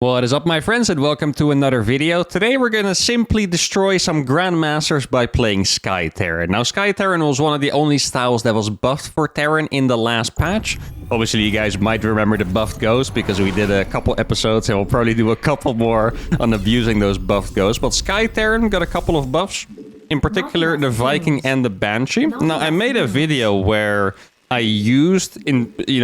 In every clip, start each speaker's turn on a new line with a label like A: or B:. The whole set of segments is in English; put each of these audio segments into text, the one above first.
A: What is up, my friends, and welcome to another video. Today we're gonna simply destroy some Grandmasters by playing Sky Terran. Now, Sky Terran was one of the only styles that was buffed for Terran in the last patch. Obviously, you guys might remember the buffed ghosts because we did a couple episodes and we'll probably do a couple more on abusing those buffed ghosts. But Sky Terran got a couple of buffs, in particular the Viking and the Banshee. Now, I made a video where I used,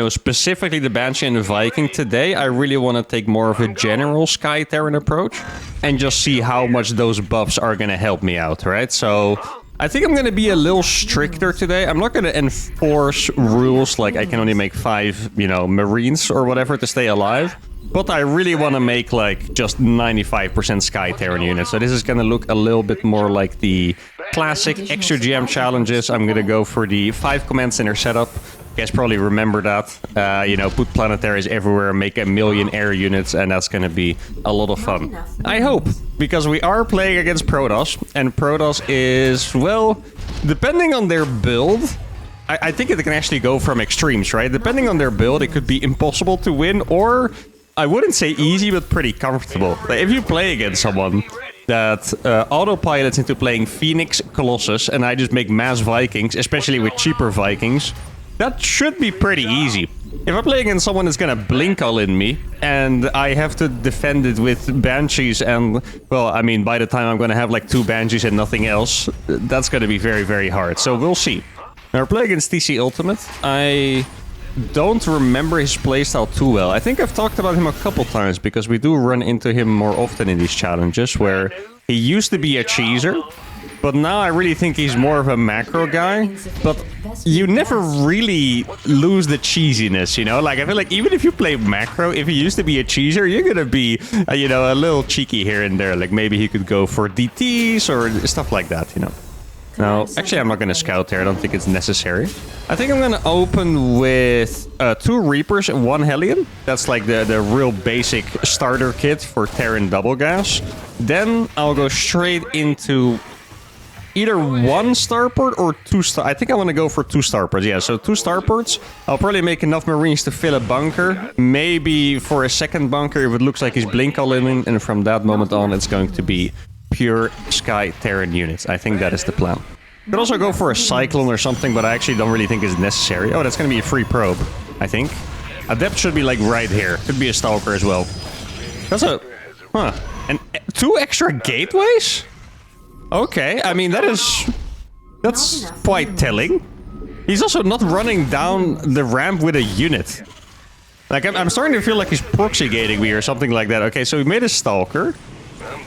A: specifically the Banshee and the Viking. Today, I really want to take more of a general Sky Terran approach and just see how much those buffs are going to help me out, right? So I think I'm going to be a little stricter today. I'm not going to enforce rules like I can only make 5, Marines or whatever to stay alive. But I really want to make like just 95% Sky Terran units. So this is going to look a little bit more like the classic extra GM challenges. I'm going to go for the 5 command center setup. You guys probably remember that. Put planetaries everywhere, make 1 million air units, and that's going to be a lot of fun. I hope, because we are playing against Protoss, and Protoss is, well, depending on their build, I think it can actually go from extremes, right? Depending on their build, it could be impossible to win, or I wouldn't say easy, but pretty comfortable. Like, if you play against someone that autopilots into playing Phoenix, Colossus, and I just make mass Vikings, especially with cheaper Vikings, that should be pretty easy. If I play against someone that's gonna blink all in me, and I have to defend it with Banshees, and, well, I mean, by the time I'm gonna have like 2 Banshees and nothing else, that's gonna be very, very hard. So we'll see. Now, we're playing against TC Ultimate. I don't remember his playstyle too well. I think I've talked about him a couple times because we do run into him more often in these challenges, where he used to be a cheeser, but now I really think he's more of a macro guy. But you never really lose the cheesiness, Like, I feel like even if you play macro, if he used to be a cheeser, you're gonna be, a little cheeky here and there. Like, maybe he could go for DTs or stuff like that, Now, actually, I'm not going to scout here. I don't think it's necessary. I think I'm going to open with 2 Reapers and 1 Hellion. That's like the real basic starter kit for Terran Double Gas. Then I'll go straight into either 1 starport or 2 star. I think I want to go for 2 starports. Yeah, so 2 starports. I'll probably make enough Marines to fill a bunker. Maybe for a second bunker if it looks like he's blink all in. And from that moment on, it's going to be pure Sky Terran units. I think that is the plan. Could also go for a Cyclone or something, but I actually don't really think it's necessary. Oh, that's going to be a free probe, I think. Adept should be like right here. Could be a Stalker as well. That's a... Huh. And 2 extra gateways? Okay, I mean, that's quite telling. He's also not running down the ramp with a unit. Like, I'm starting to feel like he's proxy gating me or something like that. Okay, so he made a Stalker.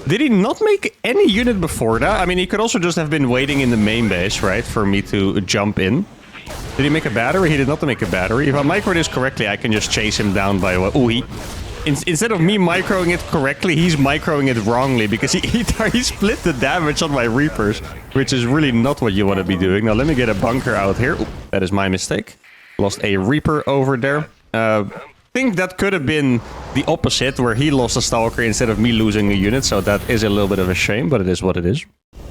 A: Did he not make any unit before that? I mean, he could also just have been waiting in the main base, right? For me to jump in. Did he make a battery? He did not make a battery. If I micro this correctly, I can just chase him down by... Oh, instead of me microing it correctly, he's microing it wrongly. Because he split the damage on my Reapers. Which is really not what you want to be doing. Now, let me get a bunker out here. Ooh, that is my mistake. Lost a Reaper over there. I think that could have been the opposite, where he lost a Stalker instead of me losing a unit, so that is a little bit of a shame, but it is what it is.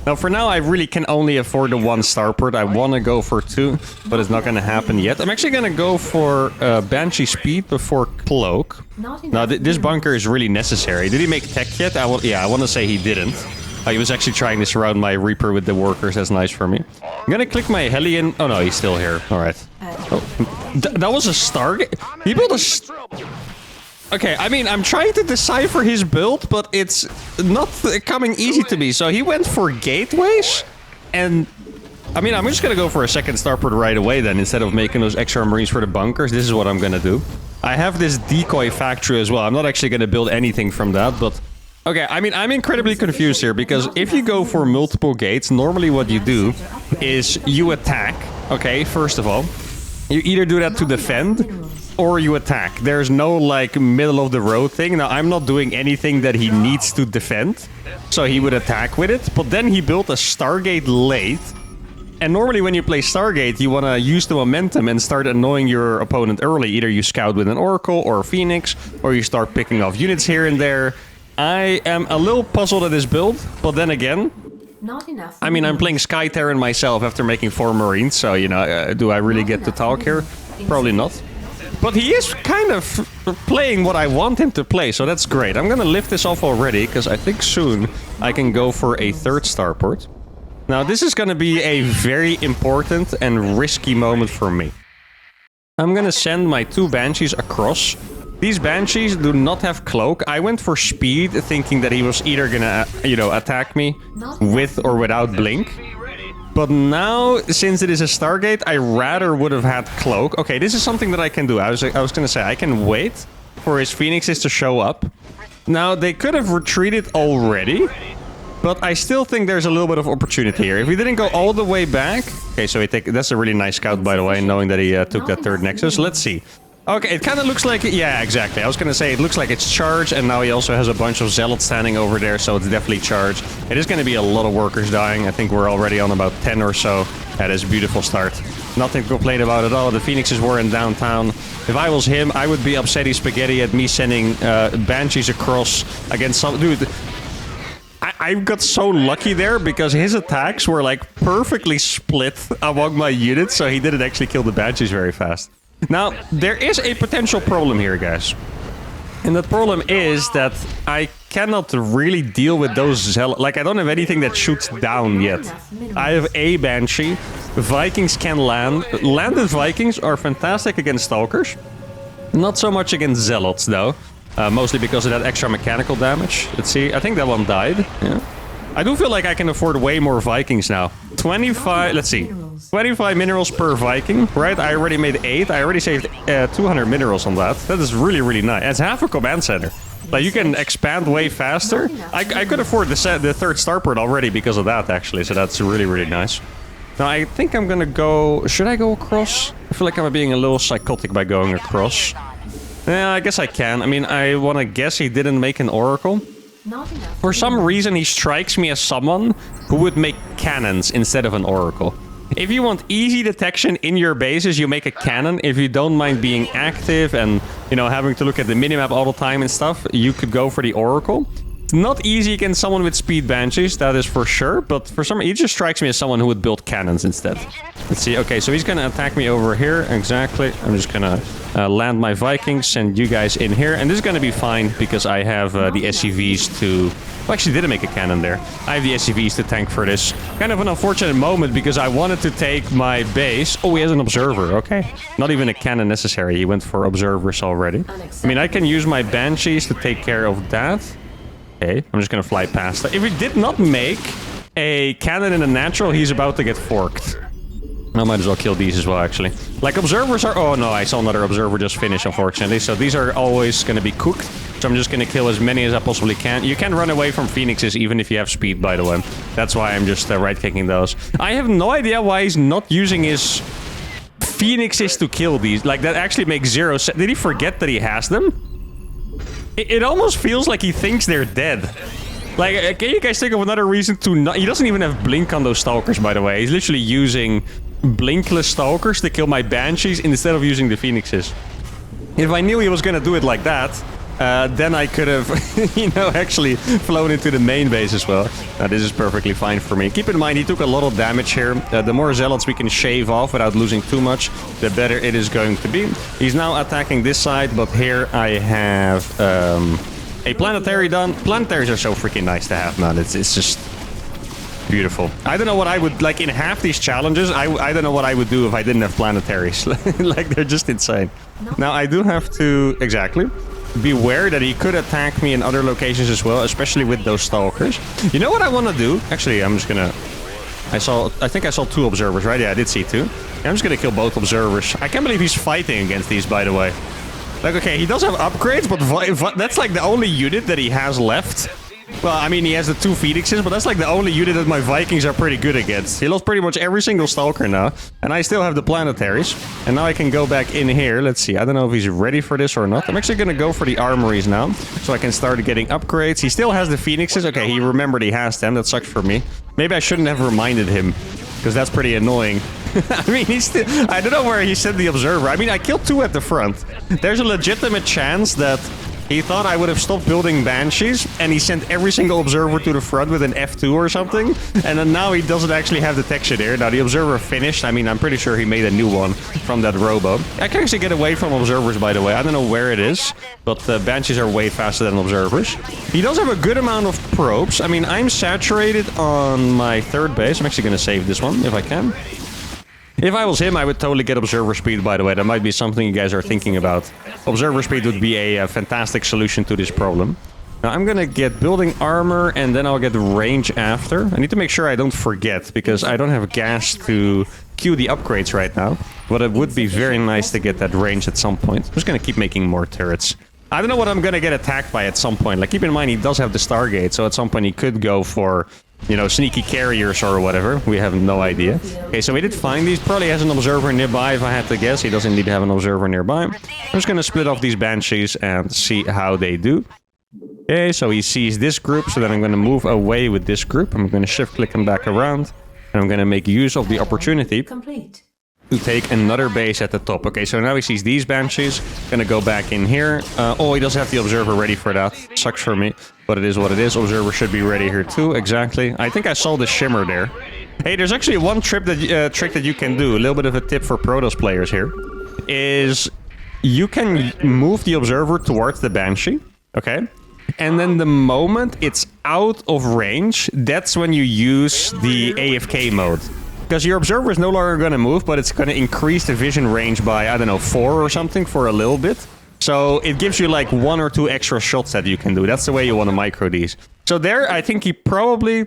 A: Now, for now, I really can only afford the 1 starport. I want to go for 2, but it's not going to happen yet. I'm actually going to go for Banshee speed before Cloak. Now, this bunker is really necessary. Did he make tech yet? Yeah, I want to say he didn't. He was actually trying to surround my Reaper with the workers. That's nice for me. I'm going to click my Hellion. Oh, no, he's still here. All right. Oh, that was a Stargate? He built a... Okay, I mean, I'm trying to decipher his build, but it's not coming easy to me. So he went for gateways, and... I mean, I'm just going to go for a second starport right away then, instead of making those extra Marines for the bunkers. This is what I'm going to do. I have this decoy factory as well. I'm not actually going to build anything from that, but... Okay, I mean, I'm incredibly confused here, because if you go for multiple gates, normally what you do is you attack, okay, first of all. You either do that to defend, or you attack. There's no, like, middle-of-the-road thing. Now, I'm not doing anything that he needs to defend, so he would attack with it. But then he built a Stargate late, and normally when you play Stargate, you want to use the momentum and start annoying your opponent early. Either you scout with an Oracle or a Phoenix, or you start picking off units here and there. I am a little puzzled at this build, but then again, not enough. I mean, I'm playing Sky Terran myself after making 4 Marines, so, do I really get to talk here? Probably not. But he is kind of playing what I want him to play, so that's great. I'm gonna lift this off already, because I think soon I can go for a 3rd starport. Now, this is gonna be a very important and risky moment for me. I'm gonna send my 2 Banshees across. These Banshees do not have cloak. I went for speed, thinking that he was either gonna, attack me with or without blink. But now, since it is a Stargate, I rather would have had cloak. Okay, this is something that I can do. I was gonna say, I can wait for his Phoenixes to show up. Now, they could have retreated already, but I still think there's a little bit of opportunity here. If he didn't go all the way back... Okay, so that's a really nice scout, by the way, knowing that he took that 3rd Nexus. Let's see. Okay, it kind of looks like... Yeah, exactly. I was going to say, it looks like it's charged, and now he also has a bunch of Zealots standing over there, so it's definitely charged. It is going to be a lot of workers dying. I think we're already on about 10 or so. That is a beautiful start. Nothing to complain about at all. The Phoenixes were in downtown. If I was him, I would be upsetty spaghetti at me sending Banshees across against some... Dude... I got so lucky there because his attacks were like perfectly split among my units, so he didn't actually kill the Banshees very fast. Now, there is a potential problem here, guys. And that problem is that I cannot really deal with those Zealots. Like, I don't have anything that shoots down yet. I have a Banshee. Vikings can land. Landed Vikings are fantastic against Stalkers. Not so much against Zealots, though. Mostly because of that extra mechanical damage. Let's see. I think that one died. Yeah. I do feel like I can afford way more Vikings now. 25... Let's see. 25 minerals per Viking, right? I already made 8. I already saved 200 minerals on that. That is really, really nice. It's half a command center. Like, you can expand way faster. I could afford the 3rd starport already because of that, actually. So that's really, really nice. Now, I think I'm gonna go... Should I go across? I feel like I'm being a little psychotic by going across. Yeah, I guess I can. I mean, I want to guess he didn't make an Oracle. For some reason, he strikes me as someone who would make cannons instead of an Oracle. If you want easy detection in your bases, you make a cannon. If you don't mind being active and, having to look at the minimap all the time and stuff, you could go for the Oracle. It's not easy against someone with speed Banshees, that is for sure, but for some reason, he just strikes me as someone who would build cannons instead. Let's see. Okay, so he's gonna attack me over here. Exactly. I'm just gonna land my Vikings, send you guys in here, and this is gonna be fine because I have the SCVs to... Well, actually, didn't make a cannon there. I have the SCVs to tank for this. Kind of an unfortunate moment because I wanted to take my base. Oh, he has an observer. Okay. Not even a cannon necessary. He went for observers already. I mean, I can use my Banshees to take care of that. Okay, I'm just gonna fly past that. If he did not make a cannon in a natural, he's about to get forked. I might as well kill these as well, actually. Like, observers are... Oh, no, I saw another observer just finish, unfortunately. So these are always gonna be cooked. So I'm just gonna kill as many as I possibly can. You can run away from Phoenixes even if you have speed, by the way. That's why I'm just right-clicking those. I have no idea why he's not using his Phoenixes to kill these. Like, that actually makes 0 sense. Did he forget that he has them? It almost feels like he thinks they're dead. Like, can you guys think of another reason to not... He doesn't even have blink on those Stalkers, by the way. He's literally using blinkless Stalkers to kill my Banshees instead of using the Phoenixes. If I knew he was gonna do it like that, then I could have, actually flown into the main base as well. Now, this is perfectly fine for me. Keep in mind, he took a lot of damage here. The more Zealots we can shave off without losing too much, the better it is going to be. He's now attacking this side, but here I have a planetary done. Planetaries are so freaking nice to have, man. It's just beautiful. I don't know what I would... Like, in half these challenges, I don't know what I would do if I didn't have planetaries. Like, they're just insane. Now, I do have to... Exactly. Beware that he could attack me in other locations as well, especially with those Stalkers. You know what I want to do? Actually, I'm just gonna... I think I saw 2 observers, right? Yeah, I did see 2. I'm just gonna kill both observers. I can't believe he's fighting against these, by the way. Like, okay, he does have upgrades, but that's like the only unit that he has left. Well, I mean, he has the 2 Phoenixes, but that's like the only unit that my Vikings are pretty good against. He lost pretty much every single Stalker now, and I still have the planetaries. And now I can go back in here. Let's see. I don't know if he's ready for this or not. I'm actually going to go for the armories now, so I can start getting upgrades. He still has the Phoenixes. Okay, he remembered he has them. That sucks for me. Maybe I shouldn't have reminded him, because that's pretty annoying. I mean, he's still... I don't know where he sent the observer. I mean, I killed 2 at the front. There's a legitimate chance that He thought I would have stopped building Banshees, and he sent every single observer to the front with an F2 or something, and then now he doesn't actually have the texture there. Now the observer finished. I mean, I'm pretty sure he made a new one from that robo. I can actually get away from observers, by the way. I don't know where it is, but Banshees are way faster than observers. He does have a good amount of probes. I mean, I'm saturated on my third base. I'm actually going to save this one if I can. If I was him, I would totally get observer speed, by the way. That might be something you guys are thinking about. Observer speed would be a fantastic solution to this problem. Now, I'm gonna get building armor, and then I'll get range after. I need to make sure I don't forget, because I don't have gas to queue the upgrades right now. But it would be very nice to get that range at some point. I'm just gonna keep making more turrets. I don't know what I'm gonna get attacked by at some point. Like, keep in mind, he does have the Stargate, so at some point he could go for... you know, sneaky carriers or whatever. We have no idea. Okay, so we did find these. Probably has an observer nearby, if I had to guess. He doesn't need to have an observer nearby. I'm just going to split off these Banshees and see how they do. Okay, so he sees this group, so then I'm going to move away with this group. I'm going to shift-click him back around. And I'm going to make use of the opportunity to take another base at the top. Okay, so now he sees these Banshees. Gonna go back in here. Oh, he doesn't have the observer ready for that. Sucks for me, but it is what it is. Observer should be ready here too. Exactly. I think I saw the shimmer there. Hey, there's actually one trick that you can do. A little bit of a tip for Protoss players here is you can move the observer towards the Banshee. Okay. And then the moment it's out of range, that's when you use the AFK mode. Because your observer is no longer going to move, but it's going to increase the vision range by, I don't know, 4 or something for a little bit. So it gives you like 1 or 2 extra shots that you can do. That's the way you want to micro these. So there, I think he probably,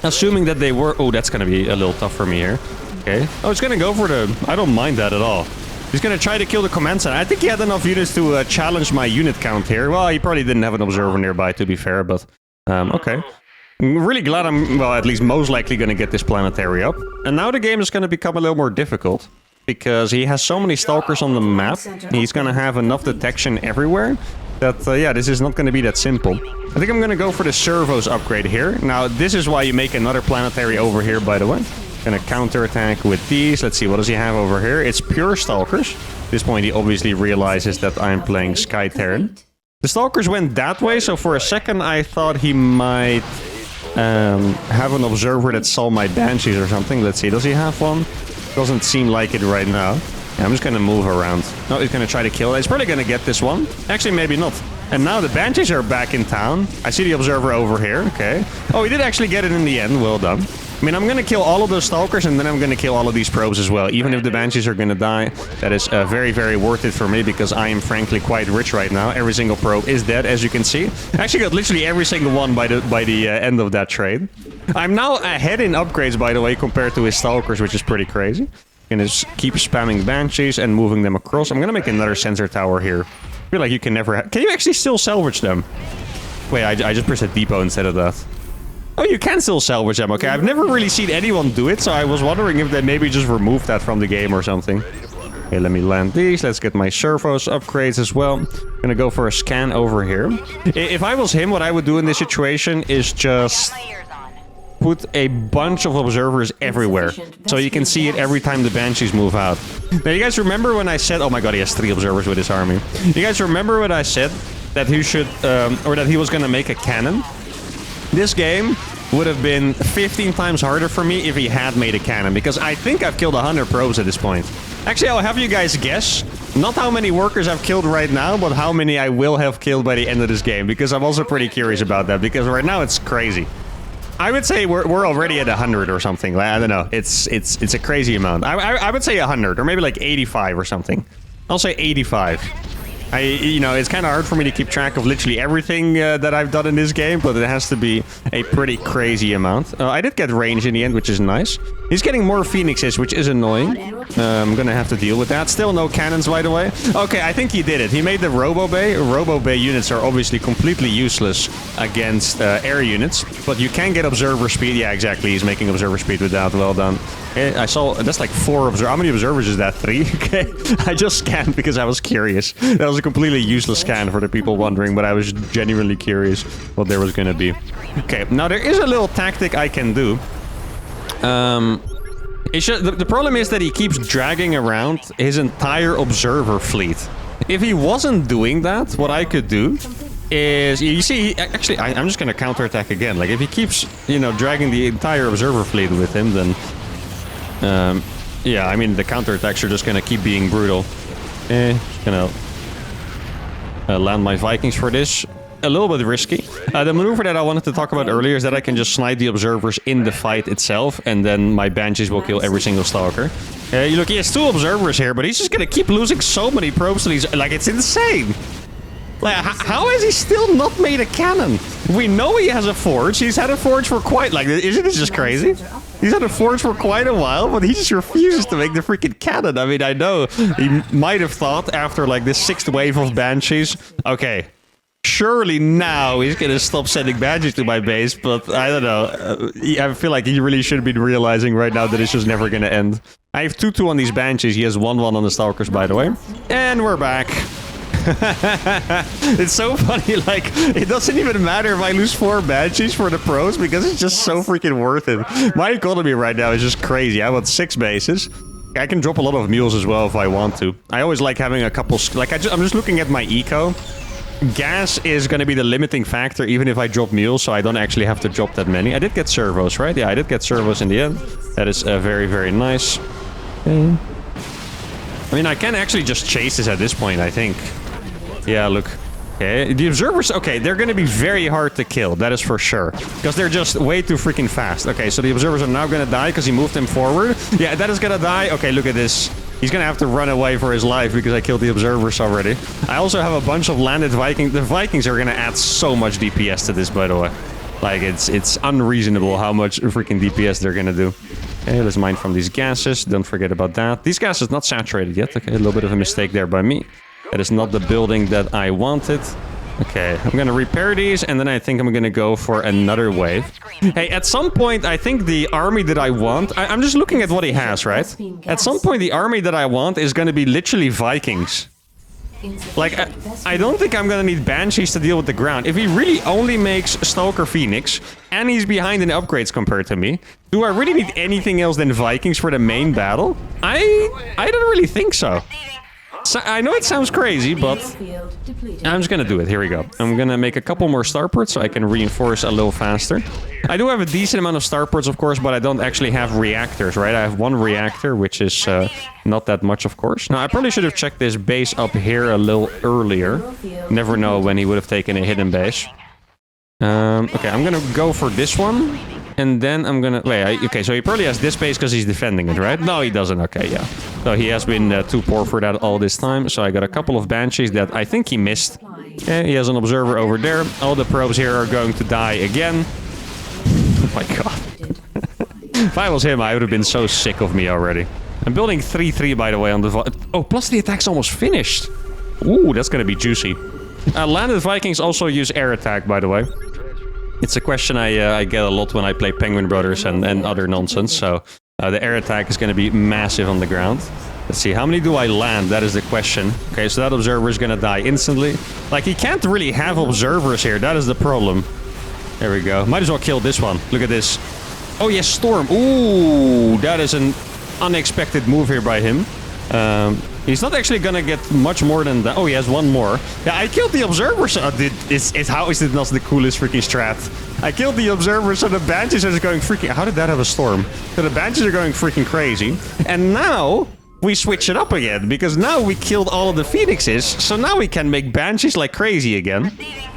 A: assuming that they were... Oh, that's going to be a little tough for me here. Okay. Oh, he's going to go for the... I don't mind that at all. He's going to try to kill the command center. I think he had enough units to challenge my unit count here. Well, he probably didn't have an observer nearby, to be fair, but... okay. I'm really glad I'm, well, at least most likely going to get this planetary up. And now the game is going to become a little more difficult. Because he has so many stalkers on the map. He's going to have enough detection everywhere. That, yeah, this is not going to be that simple. I think I'm going to go for the servos upgrade here. Now, this is why you make another planetary over here, by the way. Going to counterattack with these. Let's see, what does he have over here? It's pure stalkers. At this point, he obviously realizes that I'm playing Sky Terran. The stalkers went that way, so for a second I thought he might... have an observer that saw my Banshees or something. Let's see, does he have one? Doesn't seem like it right now. Yeah, I'm just gonna move around. No, he's gonna try to kill it. He's probably gonna get this one. Actually, maybe not. And now the Banshees are back in town. I see the observer over here. Okay. Oh, he did actually get it in the end. Well done. I mean, I'm gonna kill all of those stalkers, and then I'm gonna kill all of these probes as well. Even if the Banshees are gonna die, that is very, very worth it for me, because I am frankly quite rich right now. Every single probe is dead, as you can see. I actually got literally every single one by the end of that trade. I'm now ahead in upgrades, by the way, compared to his stalkers, which is pretty crazy. Gonna just keep spamming Banshees and moving them across. I'm gonna make another sensor tower here. I feel like you can never... Can you actually still salvage them? Wait, I just pressed a depot instead of that. Oh, you can still salvage them. Okay, I've never really seen anyone do it, so I was wondering if they maybe just removed that from the game or something. Okay, let me land these. Let's get my servos upgrades as well. Gonna go for a scan over here. If I was him, what I would do in this situation is just put a bunch of observers everywhere, so you can see it every time the Banshees move out. Now, you guys remember when I said... Oh my god, he has 3 observers with his army. You guys remember when I said that he should... or that he was gonna make a cannon? This game would have been 15 times harder for me if he had made a cannon, because I think I've killed 100 probes at this point. Actually, I'll have you guys guess, not how many workers I've killed right now, but how many I will have killed by the end of this game, because I'm also pretty curious about that, because right now it's crazy. I would say we're already at 100 or something. I don't know. It's a crazy amount. I would say 100, or maybe like 85 or something. I'll say 85. You know, it's kind of hard for me to keep track of literally everything that I've done in this game, but it has to be a pretty crazy amount. I did get range in the end, which is nice. He's getting more phoenixes, which is annoying. I'm gonna have to deal with that. Still no cannons, by the way. Okay, I think he did it. He made the Robo Bay. Robo Bay units are obviously completely useless against air units, but you can get observer speed. Yeah, exactly. He's making observer speed with that. Well done. Okay, I saw that's like 4 observers. How many observers is that? 3? Okay, I just scanned because I was curious. That was a completely useless scan for the people wondering, but I was genuinely curious what there was gonna be. Okay, now there is a little tactic I can do. The problem is that he keeps dragging around his entire observer fleet. if he wasn't doing that, what I could do is, you see, actually, I'm just going to counterattack again. Like, if he keeps, you know, dragging the entire observer fleet with him, then, yeah, I mean, the counterattacks are just going to keep being brutal. Just going to land my Vikings for this. A little bit risky. The maneuver that I wanted to talk about earlier is that I can just snipe the observers in the fight itself, and then my Banshees will kill every single Stalker. You look, he has 2 observers here, but he's just gonna keep losing so many probes to these. Like, it's insane. Like, how has he still not made a cannon? We know he has a forge. He's had a forge for quite, like, isn't it just crazy? He's had a forge for quite a while, but he just refuses to make the freaking cannon. I mean, I know he might have thought after, like, this 6th wave of Banshees, okay, surely now he's gonna stop sending Banshees to my base, but I don't know. I feel like he really should be realizing right now that it's just never gonna end. I have 2-2 on these Banshees. He has 1-1 on the Stalkers, by the way. And we're back. It's so funny, like, it doesn't even matter if I lose 4 Banshees for the pros, because it's just so freaking worth it. My economy right now is just crazy. I want 6 bases. I can drop a lot of mules as well if I want to. I always like having a couple... Like, I'm just looking at my eco. Gas is going to be the limiting factor, even if I drop mules, so I don't actually have to drop that many. I did get servos, right? Yeah, I did get servos in the end. That is very, very nice. Okay. I mean, I can actually just chase this at this point, I think. Yeah, look. Okay, the observers, okay, they're going to be very hard to kill, that is for sure. Because they're just way too freaking fast. Okay, so the observers are now going to die because he moved them forward. Yeah, that is going to die. Okay, look at this. He's going to have to run away for his life because I killed the observers already. I also have a bunch of landed Vikings. The Vikings are going to add so much DPS to this, by the way. Like, it's unreasonable how much freaking DPS they're going to do. Okay, let's mine from these gases. Don't forget about that. These gases not saturated yet. Okay, a little bit of a mistake there by me. That is not the building that I wanted. Okay, I'm gonna repair these, and then I think I'm gonna go for another wave. Hey, at some point, I think the army that I want... I'm just looking at what he has, right? At some point, the army that I want is gonna be literally Vikings. Like, I don't think I'm gonna need Banshees to deal with the ground. If he really only makes Stalker Phoenix, and he's behind in upgrades compared to me, do I really need anything else than Vikings for the main battle? I don't really think so. So, I know it sounds crazy, but I'm just gonna do it. Here we go. I'm gonna make a couple more starports so I can reinforce a little faster. I do have a decent amount of starports, of course, but I don't actually have reactors, right? I have 1 reactor, which is not that much, of course. Now, I probably should have checked this base up here a little earlier. Never know when he would have taken a hidden base. Okay, I'm gonna go for this one. And then I'm gonna... Wait, okay, so he probably has this base because he's defending it, right? No, he doesn't. Okay, yeah. So he has been too poor for that all this time. So I got a couple of Banshees that I think he missed. Okay, he has an observer over there. All the probes here are going to die again. Oh my god. If I was him, I would have been so sick of me already. I'm building 3-3, by the way, on the... Oh, plus the attack's almost finished. Ooh, that's gonna be juicy. Landed Vikings also use air attack, by the way. It's a question I get a lot when I play Penguin Brothers and other nonsense, so the air attack is going to be massive on the ground. Let's see, how many do I land? That is the question. Okay, so that observer is going to die instantly. Like, he can't really have observers here, that is the problem. There we go. Might as well kill this one. Look at this. Oh yes, Storm. Ooh, that is an unexpected move here by him. He's not actually gonna get much more than that. Oh, he has 1 more. Yeah, I killed the observer. So, how is it not the coolest freaking strat? I killed the observer, so the Banshees are going freaking... How did that have a storm? So the Banshees are going freaking crazy. And now we switch it up again, because now we killed all of the Phoenixes. So now we can make Banshees like crazy again.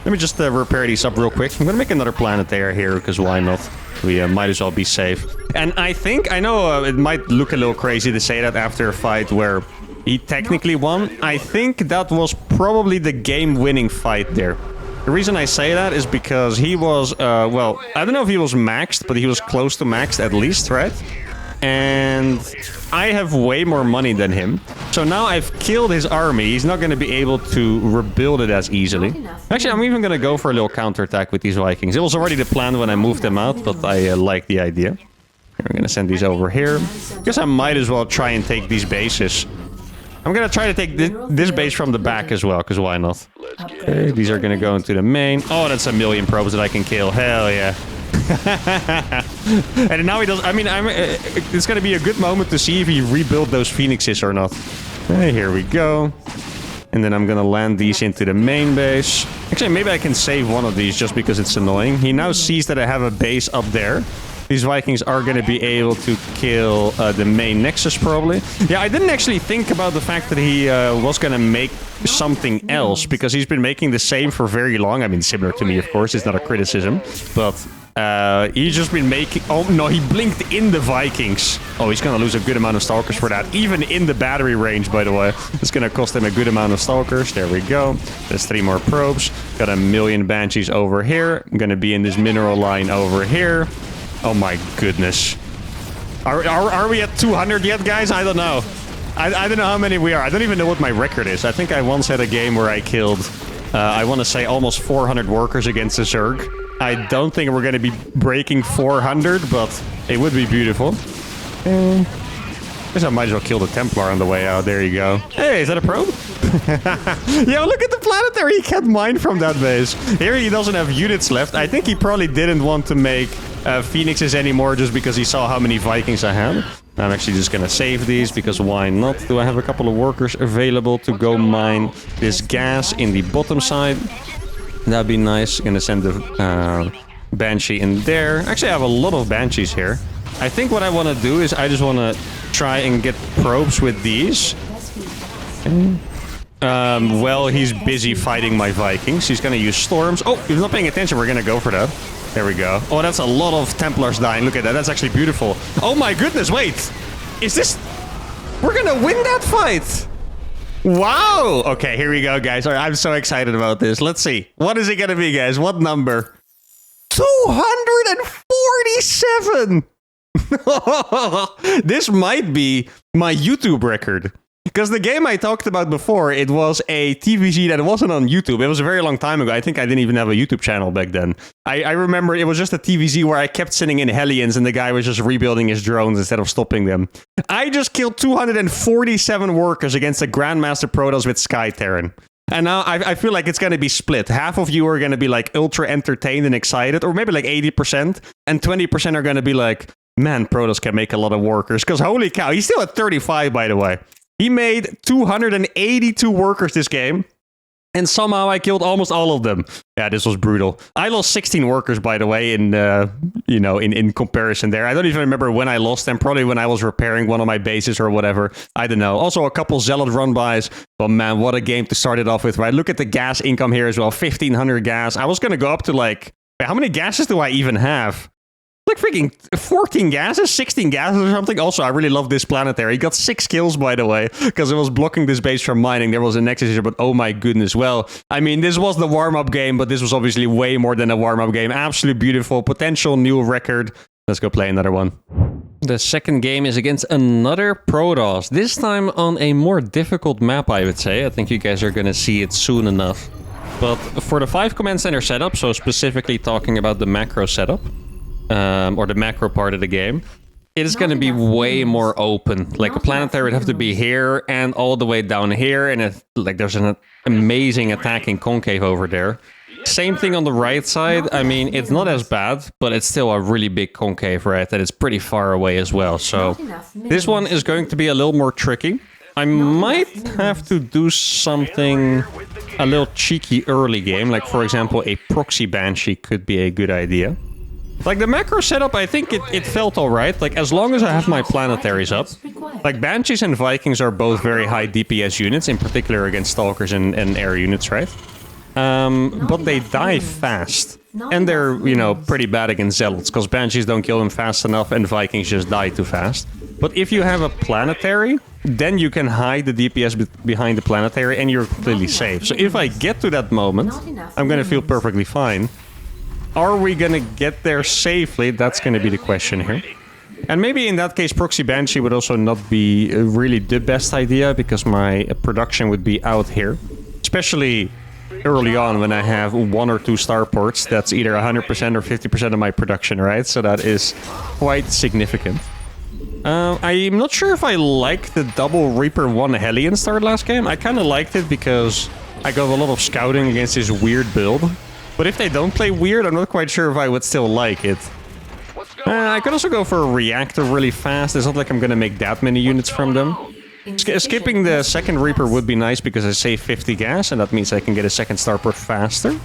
A: Let me just repair these up real quick. I'm gonna make another planet there here, because why not? We might as well be safe. And I think... I know it might look a little crazy to say that after a fight where... he technically won. I think that was probably the game-winning fight there. The reason I say that is because he was, well, I don't know if he was maxed, but he was close to maxed at least, right? And I have way more money than him. So now I've killed his army. He's not going to be able to rebuild it as easily. Actually, I'm even going to go for a little counterattack with these Vikings. It was already the plan when I moved them out, but I like the idea. We're going to send these over here. Guess I might as well try and take these bases. I'm gonna try to take this base from the back as well, because why not? Okay, these are gonna go into the main. Oh, that's 1 million probes that I can kill. Hell yeah. And now he does... I mean, it's gonna be a good moment to see if he rebuilt those Phoenixes or not. Okay, here we go. And then I'm gonna land these into the main base. Actually, maybe I can save one of these just because it's annoying. He now sees that I have a base up there. These Vikings are gonna be able to kill the main Nexus, probably. Yeah, I didn't actually think about the fact that he was gonna make something else, because he's been making the same for very long. I mean, similar to me, of course. It's not a criticism. But he's just been making... Oh, no, he blinked in the Vikings. Oh, he's gonna lose a good amount of Stalkers for that. Even in the battery range, by the way. It's gonna cost him a good amount of Stalkers. There we go. There's 3 more probes. Got a million Banshees over here. I'm gonna be in this mineral line over here. Oh my goodness. Are we at 200 yet, guys? I don't know. I don't know how many we are. I don't even know what my record is. I think I once had a game where I killed, I want to say, almost 400 workers against a Zerg. I don't think we're going to be breaking 400, but it would be beautiful. I guess I might as well kill the Templar on the way out. There you go. Hey, is that a probe? Yo, look at the planetary. He can't mine from that base. Here he doesn't have units left. I think he probably didn't want to make Phoenixes anymore just because he saw how many Vikings I had. I'm actually just gonna save these because why not? Do I have a couple of workers available to go mine this gas in the bottom side? That'd be nice. Gonna send the Banshee in there. Actually, I have a lot of Banshees here. I think what I want to do is I just want to try and get probes with these. Well, he's busy fighting my Vikings. He's gonna use storms. Oh, he's not paying attention. We're gonna go for that. There we go. Oh, that's a lot of Templars dying. Look at that. That's actually beautiful. Oh my goodness, wait. Is this... We're gonna win that fight. Wow. Okay, here we go, guys. All right, I'm so excited about this. Let's see. What is it gonna be, guys? What number? 247! This might be my YouTube record. Because the game I talked about before, it was a TVZ that wasn't on YouTube. It was a very long time ago. I think I didn't even have a YouTube channel back then. I remember it was just a TVZ where I kept sending in Hellions and the guy was just rebuilding his drones instead of stopping them. I just killed 247 workers against the Grandmaster Protoss with Sky Terran. And now I feel like it's going to be split. Half of you are going to be like ultra entertained and excited, or maybe like 80%, and 20% are going to be like, man, Protoss can make a lot of workers. Because holy cow, he's still at 35, by the way. He made 282 workers this game, and somehow I killed almost all of them. Yeah, this was brutal. I lost 16 workers, by the way, in comparison there. I don't even remember when I lost them. Probably when I was repairing one of my bases or whatever. I don't know. Also, a couple Zealot run-bys. But man, what a game to start it off with, right? Look at the gas income here as well. 1,500 gas. I was going to go up to like... How many gases do I even have? Like freaking 14 gases, 16 gases or something. Also, I really love this planetary. He got 6 kills, by the way, because it was blocking this base from mining. There was a Nexus here, but oh my goodness. Well, I mean, this was the warm-up game, but this was obviously way more than a warm-up game. Absolutely beautiful. Potential new record. Let's go play another one. The second game is against another Protoss. This time on a more difficult map, I would say. I think you guys are going to see it soon enough. But for the 5 command center setup, so specifically talking about the macro setup, or the macro part of the game, it is going to be way more open. Like a planetary would have to be here and all the way down here, and there's an amazing attacking concave over there. Same thing on the right side. I mean, it's not as bad, but it's still a really big concave, right? That is pretty far away as well. So this one is going to be a little more tricky. I might have to do something a little cheeky early game. Like, for example, a proxy Banshee could be a good idea. Like, the macro setup, I think it felt alright. Like, as long as I have my planetaries up. Like, Banshees and Vikings are both very high DPS units, in particular against Stalkers and air units, right? But they die fast. And they're, pretty bad against Zealots, because Banshees don't kill them fast enough and Vikings just die too fast. But if you have a planetary, then you can hide the DPS behind the planetary and you're completely safe. So if I get to that moment, I'm gonna feel perfectly fine. Are we gonna get there safely? That's gonna be the question here. And maybe in that case, Proxy Banshee would also not be really the best idea, because my production would be out here. Especially early on when I have 1 or 2 starports, that's either 100% or 50% of my production, right? So that is quite significant. I'm not sure if I like the double Reaper 1 Hellion start last game. I kind of liked it because I got a lot of scouting against this weird build. But if they don't play weird, I'm not quite sure if I would still like it. I could also go for a reactor really fast. It's not like I'm gonna make that many units from them. Skipping the second Reaper would be nice because I save 50 gas, and that means I can get a second starport faster.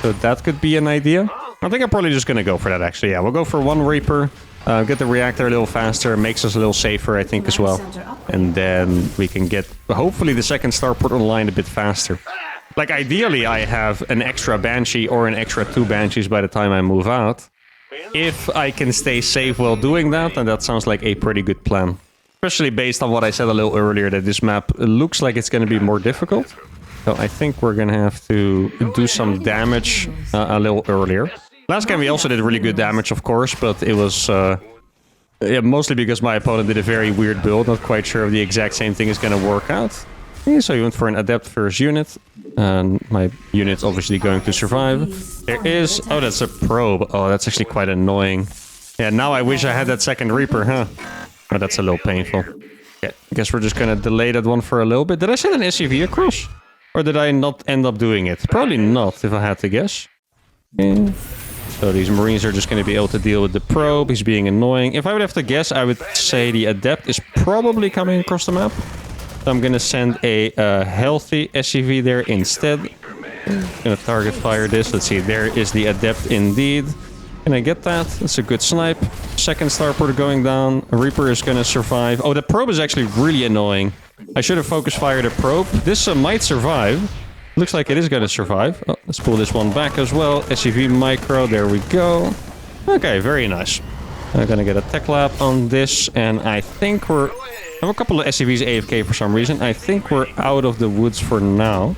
A: So that could be an idea. I think I'm probably just going to go for that, actually. Yeah, we'll go for one Reaper, get the reactor a little faster, makes us a little safer, I think, as well. And then we can get, hopefully, the second starport online a bit faster. Like, ideally, I have an extra Banshee or an extra 2 Banshees by the time I move out. If I can stay safe while doing that, then that sounds like a pretty good plan. Especially based on what I said a little earlier, that this map looks like it's going to be more difficult. So I think we're going to have to do some damage a little earlier. Last game we also did really good damage, of course, but it was yeah, mostly because my opponent did a very weird build. Not quite sure if the exact same thing is going to work out. Yeah, so he went for an adept first unit, and my unit's obviously going to survive. There is... Oh, that's a probe. Oh, that's actually quite annoying. Yeah, now I wish I had that second Reaper, huh? Oh, that's a little painful. Yeah, I guess we're just gonna delay that one for a little bit. Did I send an SUV across? Or did I not end up doing it? Probably not, if I had to guess. Yeah. So these Marines are just gonna be able to deal with the probe. He's being annoying. If I would have to guess, I would say the Adept is probably coming across the map. So I'm gonna send a healthy SUV there instead. I'm gonna target fire this. Let's see, there is the Adept indeed. Can I get that? That's a good snipe. Second starport going down. A Reaper is gonna survive. Oh, the probe is actually really annoying. I should have focus fired a probe. This might survive. Looks like it is gonna survive. Oh, let's pull this one back as well. SUV micro, there we go. Okay, very nice. I'm gonna get a tech lab on this, and I think we're... I have a couple of SUVs AFK for some reason. I think we're out of the woods for now.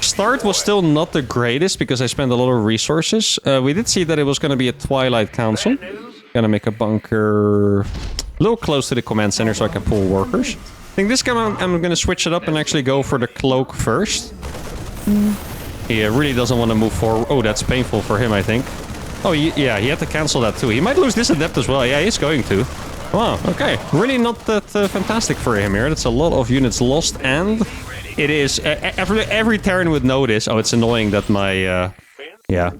A: Start was still not the greatest because I spent a lot of resources. We did see that it was going to be a Twilight Council. Gonna make a bunker a little close to the command center so I can pull workers. I think this time I'm going to switch it up and actually go for the cloak first. He really doesn't want to move forward. Oh, that's painful for him, I think. Oh, yeah, he had to cancel that too. He might lose this adept as well. Yeah, he's going to. Wow, okay. Really not that fantastic for him here. That's a lot of units lost, and it is... every Terran would know this. Oh, it's annoying that my... yeah,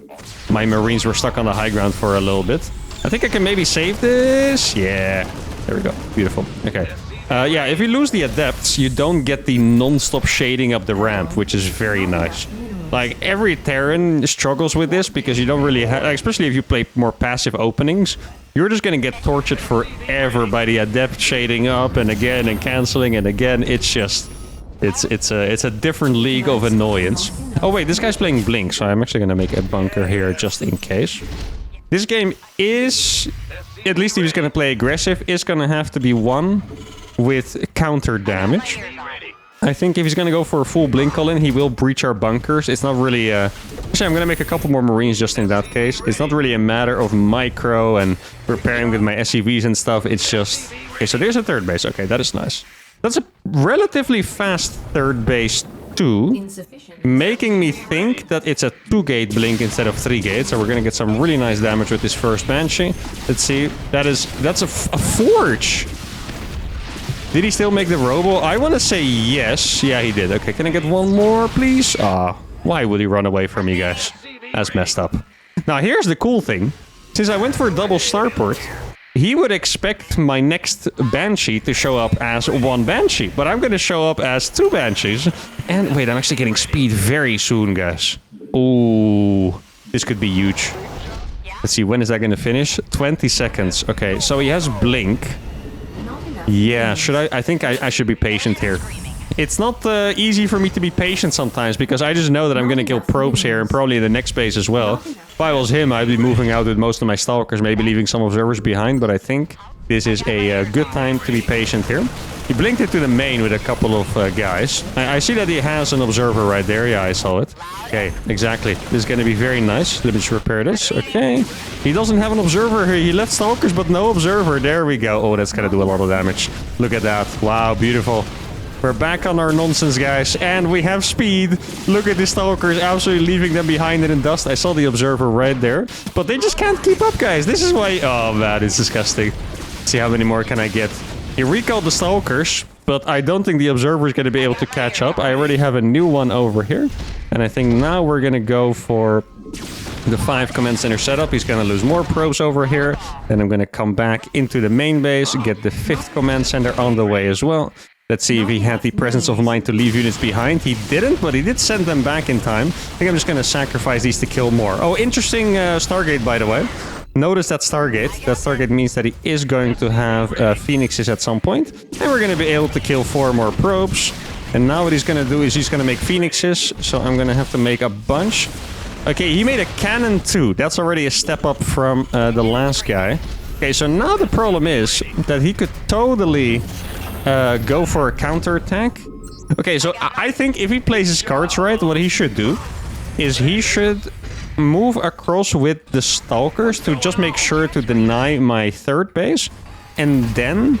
A: my Marines were stuck on the high ground for a little bit. I think I can maybe save this. Yeah, there we go. Beautiful. Okay. Yeah, if you lose the adepts, you don't get the non-stop shading up the ramp, which is very nice. Like, every Terran struggles with this because you don't really have... Especially if you play more passive openings, you're just gonna get tortured forever by the adept shading up and again and canceling and again. It's just... It's a different league of annoyance. Oh wait, this guy's playing Blink, so I'm actually gonna make a bunker here just in case. This game is, at least if he's gonna play aggressive, is gonna have to be won with counter damage. I think if he's gonna go for a full Blink call-in, he will breach our bunkers. It's not really... Actually, I'm gonna make a couple more Marines just in that case. It's not really a matter of micro and preparing with my SCVs and stuff. It's just... Okay, so there's a third base. Okay, that is nice. That's a relatively fast third base too, making me think that it's a 2-gate Blink instead of 3-gate. So we're gonna get some really nice damage with this first Banshee. Let's see. That's a forge. Did he still make the robo? I want to say yes. Yeah, he did. Okay, can I get one more, please? Why would he run away from you guys? That's messed up. Now, here's the cool thing. Since I went for a double starport, he would expect my next Banshee to show up as one Banshee. But I'm going to show up as 2 Banshees. And wait, I'm actually getting speed very soon, guys. Ooh, this could be huge. Let's see, when is that going to finish? 20 seconds. Okay, so he has Blink. Yeah, I think I should be patient here. It's not easy for me to be patient sometimes, because I just know that I'm going to kill probes here and probably in the next base as well. If I was him, I'd be moving out with most of my stalkers, maybe leaving some observers behind, but I think this is a good time to be patient here. He blinked it to the main with a couple of guys. I see that he has an observer right there. Yeah, I saw it. Okay, exactly. This is going to be very nice. Let me just repair this. Okay. He doesn't have an observer here. He left stalkers, but no observer. There we go. Oh, that's going to do a lot of damage. Look at that. Wow, beautiful. We're back on our nonsense, guys, and we have speed. Look at the stalkers, absolutely leaving them behind in the dust. I saw the observer right there, but they just can't keep up, guys. This is why... Oh, man, it's disgusting. Let's see how many more can I get. He recalled the stalkers, but I don't think the observer is going to be able to catch up. I already have a new one over here, and I think now we're going to go for the 5 command center setup. He's going to lose more probes over here. Then I'm going to come back into the main base, get the 5th command center on the way as well. Let's see if he had the presence of mind to leave units behind. He didn't, but he did send them back in time. I think I'm just going to sacrifice these to kill more. Oh, interesting Stargate, by the way. Notice that Stargate. That Stargate means that he is going to have Phoenixes at some point. And we're going to be able to kill 4 more probes. And now what he's going to do is he's going to make Phoenixes. So I'm going to have to make a bunch. Okay, he made a cannon too. That's already a step up from the last guy. Okay, so now the problem is that he could totally go for a counterattack. Okay, so I think if he plays his cards right, what he should do is he should move across with the Stalkers to just make sure to deny my third base. And then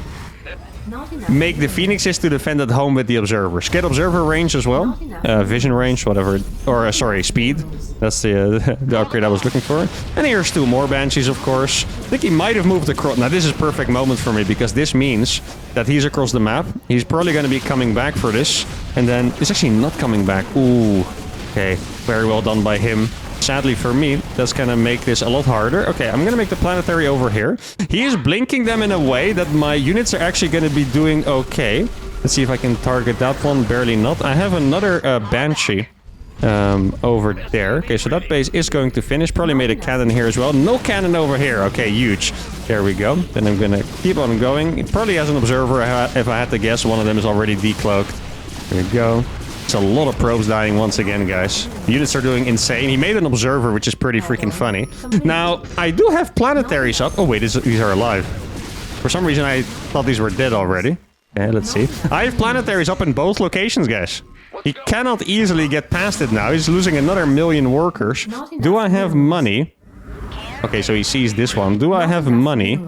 A: make the Phoenixes to defend at home with the Observers. Get Observer range as well. Vision range, whatever. Or, sorry, speed. That's the upgrade I was looking for. And here's 2 more Banshees, of course. I think he might have moved across. Now, this is a perfect moment for me, because this means that he's across the map. He's probably going to be coming back for this. And then he's actually not coming back. Ooh. Okay. Very well done by him. Sadly for me, that's gonna make this a lot harder. Okay, I'm gonna make the planetary over here. He is blinking them in a way that my units are actually gonna be doing okay. Let's see if I can target that one. Barely not. I have another Banshee over there. Okay, so that base is going to finish. Probably made a cannon here as well. No cannon over here. Okay, huge. There we go. Then I'm gonna keep on going. It probably has an observer. If I had to guess, one of them is already decloaked. There we go. It's a lot of probes dying once again, guys. Units are doing insane. He made an observer, which is pretty freaking funny. Now, I do have planetaries up. Oh, wait, these are alive. For some reason, I thought these were dead already. Okay, let's see. I have planetaries up in both locations, guys. He cannot easily get past it now. He's losing another 1 million workers. Do I have money? Okay, so he sees this one. Do I have money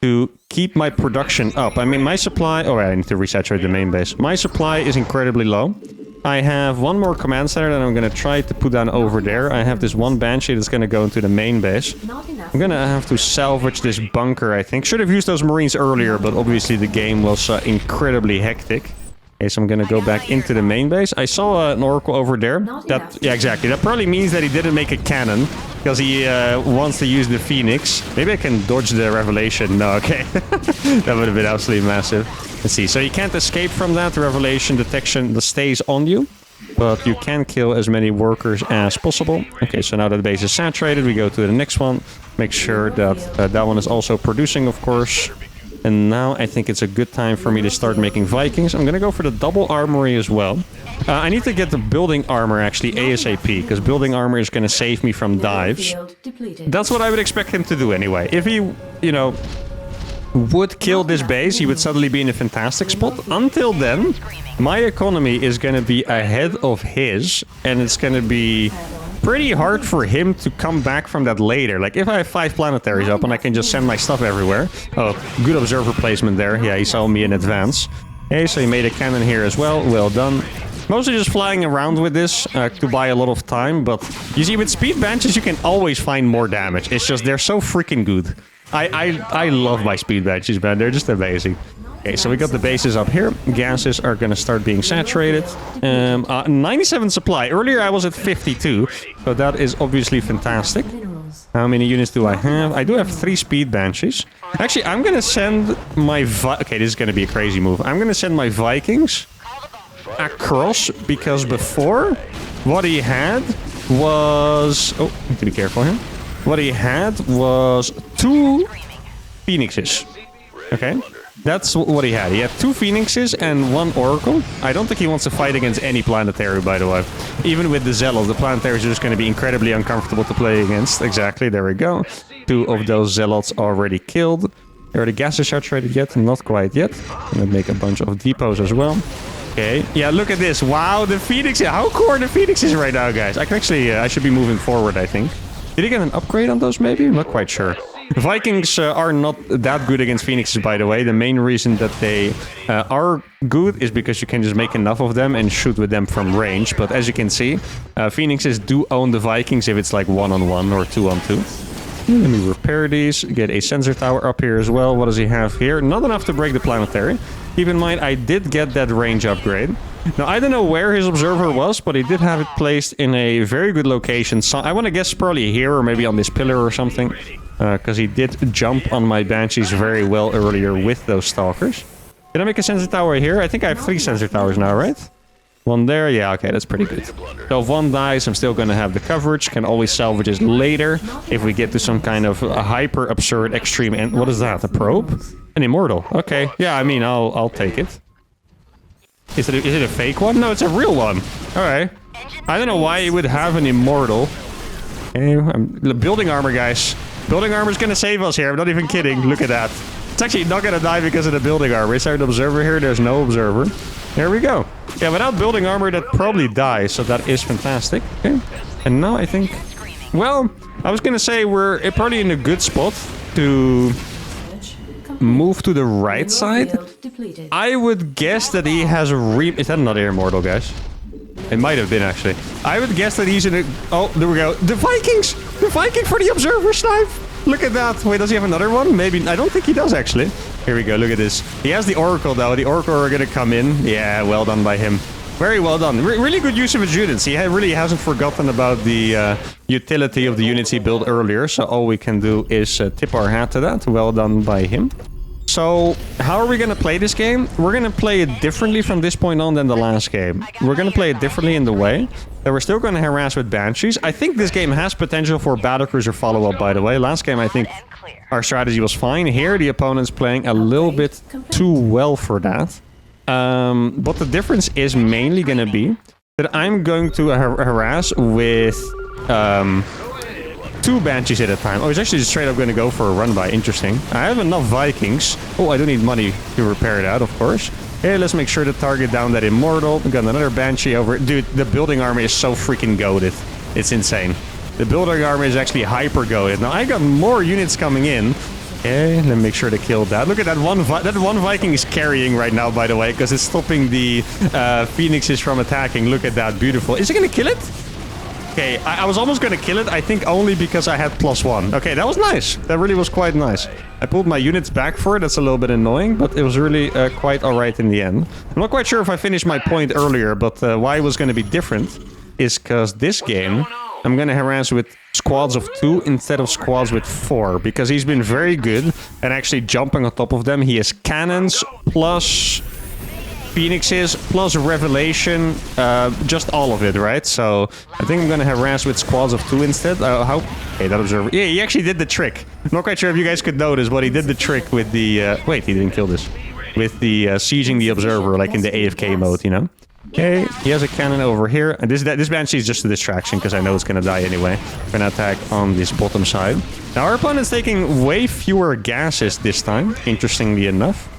A: to keep my production up? I mean, my supply... Oh, I need to resaturate the main base. My supply is incredibly low. I have 1 more command center that I'm going to try to put down over there. I have this 1 Banshee that's going to go into the main base. I'm going to have to salvage this bunker, I think. Should have used those Marines earlier, but obviously the game was incredibly hectic. Okay, so I'm going to go back into the main base. I saw an Oracle over there. Yeah, exactly. That probably means that he didn't make a cannon, because he wants to use the Phoenix. Maybe I can dodge the Revelation. No, okay. That would have been absolutely massive. Let's see. So you can't escape from that. The Revelation detection stays on you, but you can kill as many workers as possible. Okay, so now that the base is saturated, we go to the next one. Make sure that that one is also producing, of course. And now I think it's a good time for me to start making Vikings. I'm going to go for the double armory as well. I need to get the building armor actually ASAP, because building armor is going to save me from dives. That's what I would expect him to do anyway. If he, you know, would kill this base, he would suddenly be in a fantastic spot. Until then, my economy is going to be ahead of his, and it's going to be pretty hard for him to come back from that later. Like, if I have 5 planetaries up and I can just send my stuff everywhere. Oh, good observer placement there. Yeah, he saw me in advance. Okay, so he made a cannon here as well. Well done. Mostly just flying around with this to buy a lot of time, but you see, with speed Banshees, you can always find more damage. It's just, they're so freaking good. I love my speed Banshees, man. They're just amazing. Okay, so we got the bases up here. Gases are going to start being saturated. 97 supply. Earlier I was at 52, so that is obviously fantastic. How many units do I have? I do have 3 speed Banshees. Actually, I'm going to send my... Okay, this is going to be a crazy move. I'm going to send my Vikings across, because before, what he had was... Oh, need to be careful here. What he had was 2 Phoenixes. Okay? That's what he had. He had 2 Phoenixes and 1 Oracle. I don't think he wants to fight against any planetary, by the way. Even with the Zealots, the planetary is just going to be incredibly uncomfortable to play against. Exactly, there we go. 2 of those Zealots already killed. Are the gases saturated yet? Not quite yet. I'm going to make a bunch of depots as well. Okay, yeah, look at this. Wow, the Phoenix. How cool are the Phoenixes right now, guys? I can actually, I should be moving forward, I think. Did he get an upgrade on those, maybe? I'm not quite sure. Vikings are not that good against Phoenixes, by the way. The main reason that they are good is because you can just make enough of them and shoot with them from range. But as you can see, Phoenixes do own the Vikings if it's like 1-on-1 or 2-on-2. Let me repair these. Get a sensor tower up here as well. What does he have here? Not enough to break the planetary. Keep in mind, I did get that range upgrade. Now, I don't know where his observer was, but he did have it placed in a very good location. So I want to guess probably here or maybe on this pillar or something. Because he did jump on my Banshees very well earlier with those Stalkers. Did I make a sensor tower here? I think I have 3 sensor towers now, right? One there, yeah, okay, that's pretty good. So if one dies, I'm still gonna have the coverage. Can always salvage it later if we get to some kind of a hyper absurd extreme. And what is that? A probe? An immortal. Okay, yeah, I mean, I'll take it. Is it a fake one? No, it's a real one. All right. I don't know why it would have an immortal. Okay, building armor, guys. Building armor is gonna save us here. I'm not even kidding. Look at that. It's actually not gonna die because of the building armor. Is there an observer here? There's no observer. There we go. Yeah, without building armor, that probably dies, so that is fantastic. Okay. And now I think... Well, I was gonna say we're probably in a good spot to move to the right side. I would guess that he has a Is that another immortal, guys? It might have been, actually. I would guess that he's in a... Oh, there we go. The Vikings! The Viking for the observer snipe! Look at that. Wait, does he have another one? Maybe. I don't think he does, actually. Here we go. Look at this. He has the Oracle, though. The Oracle are going to come in. Yeah, well done by him. Very well done. Really good use of his units. He really hasn't forgotten about the utility of the units he built earlier. So all we can do is tip our hat to that. Well done by him. So, how are we going to play this game? We're going to play it differently from this point on than the last game. We're going to play it differently in the way that we're still going to harass with Banshees. I think this game has potential for Battlecruiser follow-up, by the way. Last game, I think our strategy was fine. Here, the opponent's playing a little bit too well for that. But the difference is mainly going to be that I'm going to harass with... 2 Banshees at a time. Oh, he's actually just straight up going to go for a run by. Interesting. I have enough Vikings. Oh, I do need money to repair that, of course. Hey, let's make sure to target down that Immortal. We got another Banshee over. Dude, the building armor is so freaking goated. It's insane. The building armor is actually hyper goated. Now, I got more units coming in. Okay, let me make sure to kill that. Look at that one. That one Viking is carrying right now, by the way, because it's stopping the Phoenixes from attacking. Look at that. Beautiful. Is it going to kill it? Okay, I was almost going to kill it, I think only because I had +1. Okay, that was nice. That really was quite nice. I pulled my units back for it. That's a little bit annoying, but it was really quite alright in the end. I'm not quite sure if I finished my point earlier, but why it was going to be different is because this game, I'm going to harass with squads of 2 instead of squads with 4, because he's been very good at actually jumping on top of them. He has cannons plus... Phoenixes plus Revelation, just all of it, right? So I think I'm gonna harass with squads of 2 instead. Okay, that observer. Yeah, he actually did the trick. I'm not quite sure if you guys could notice, but he did the trick with the... Wait, he didn't kill this. With the sieging the observer, like in the AFK mode, you know? Okay, he has a cannon over here. And this Banshee is just a distraction, because I know it's gonna die anyway. I'm gonna attack on this bottom side. Now, our opponent's taking way fewer gases this time, interestingly enough.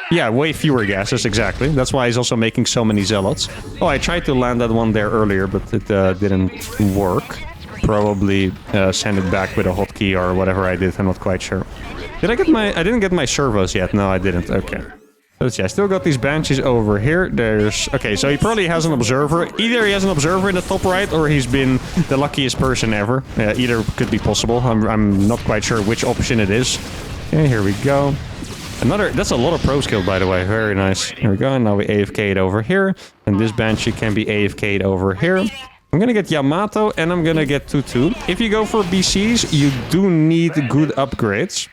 A: Yeah, way fewer gases, exactly. That's why he's also making so many zealots. Oh, I tried to land that one there earlier, but it didn't work. Probably send it back with a hotkey or whatever I did, I'm not quite sure. Did I get my... I didn't get my servos yet. No, I didn't. Okay. Let's see, I still got these Banshees over here. There's... Okay, so he probably has an observer. Either he has an observer in the top right, or he's been the luckiest person ever. Either could be possible. I'm not quite sure which option it is. Okay, here we go. That's a lot of pro skill, by the way. Very nice. Here we go. And now we AFK'd over here. And this Banshee can be AFK'd over here. I'm gonna get Yamato and I'm gonna get Tutu. If you go for BCs, you do need good upgrades.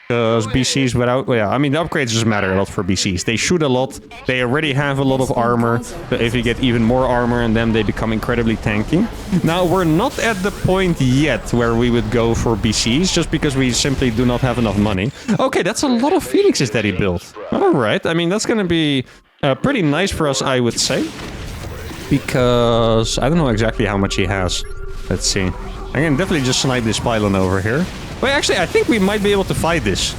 A: Because BCs without... Well, yeah, I mean, the upgrades just matter a lot for BCs. They shoot a lot. They already have a lot of armor. But if you get even more armor in them, they become incredibly tanky. Now, we're not at the point yet where we would go for BCs, just because we simply do not have enough money. Okay, that's a lot of Phoenixes that he built. Alright, I mean, that's gonna be pretty nice for us, I would say. Because... I don't know exactly how much he has. Let's see. I can definitely just snipe this pylon over here. Wait, actually, I think we might be able to fight this.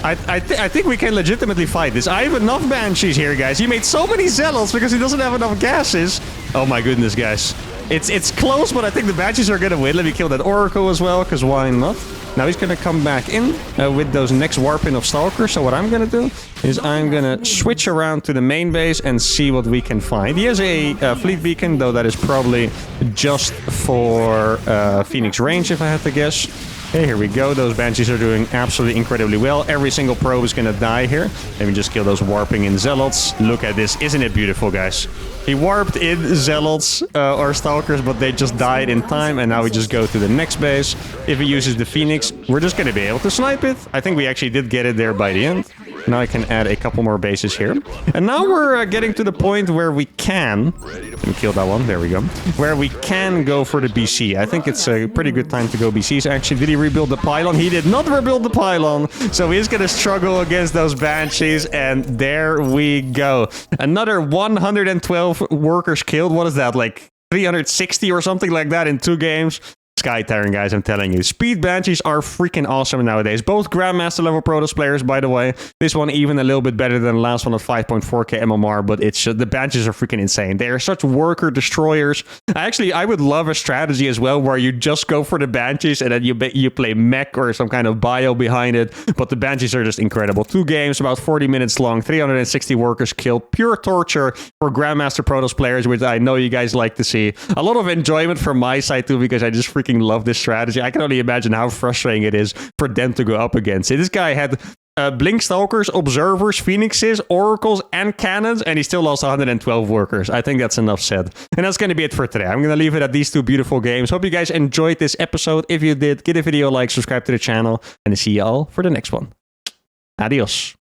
A: I think we can legitimately fight this. I have enough Banshees here, guys. He made so many Zealots because he doesn't have enough gases. Oh my goodness, guys. It's close, but I think the Banshees are gonna win. Let me kill that Oracle as well, because why not? Now he's gonna come back in with those next warping of Stalkers. So what I'm gonna do is I'm gonna switch around to the main base and see what we can find. He has a fleet beacon, though that is probably just for Phoenix range, if I had to guess. Okay, here we go. Those Banshees are doing absolutely incredibly well. Every single probe is gonna die here. Let me just kill those warping in Zealots. Look at this. Isn't it beautiful, guys? He warped in Zealots or Stalkers, but they just died in time. And now we just go to the next base. If he uses the Phoenix, we're just gonna be able to snipe it. I think we actually did get it there by the end. Now I can add a couple more bases here. And now we're getting to the point where we can... Let me kill that one. There we go. Where we can go for the BC. I think it's a pretty good time to go BCs. Actually, did he rebuild the pylon? He did not rebuild the pylon. So he's going to struggle against those Banshees. And there we go. Another 112 workers killed. What is that? Like 360 or something like that in 2 games. Sky Terran, guys, I'm telling you. Speed Banshees are freaking awesome nowadays. Both Grandmaster level Protoss players, by the way. This one even a little bit better than the last one at 5.4k MMR, but it's the Banshees are freaking insane. They are such worker destroyers. Actually, I would love a strategy as well where you just go for the Banshees and then you play mech or some kind of bio behind it. But the Banshees are just incredible. 2 games, about 40 minutes long, 360 workers killed. Pure torture for Grandmaster Protoss players, which I know you guys like to see. A lot of enjoyment from my side too, because I just freaking love this strategy. I can only imagine how frustrating it is for them to go up against it. This guy had Blink Stalkers, Observers, Phoenixes, Oracles, and Cannons, and he still lost 112 workers. I think that's enough said. And that's going to be it for today. I'm going to leave it at these 2 beautiful games. Hope you guys enjoyed this episode. If you did, give the video a like, subscribe to the channel, and I'll see you all for the next one. Adios.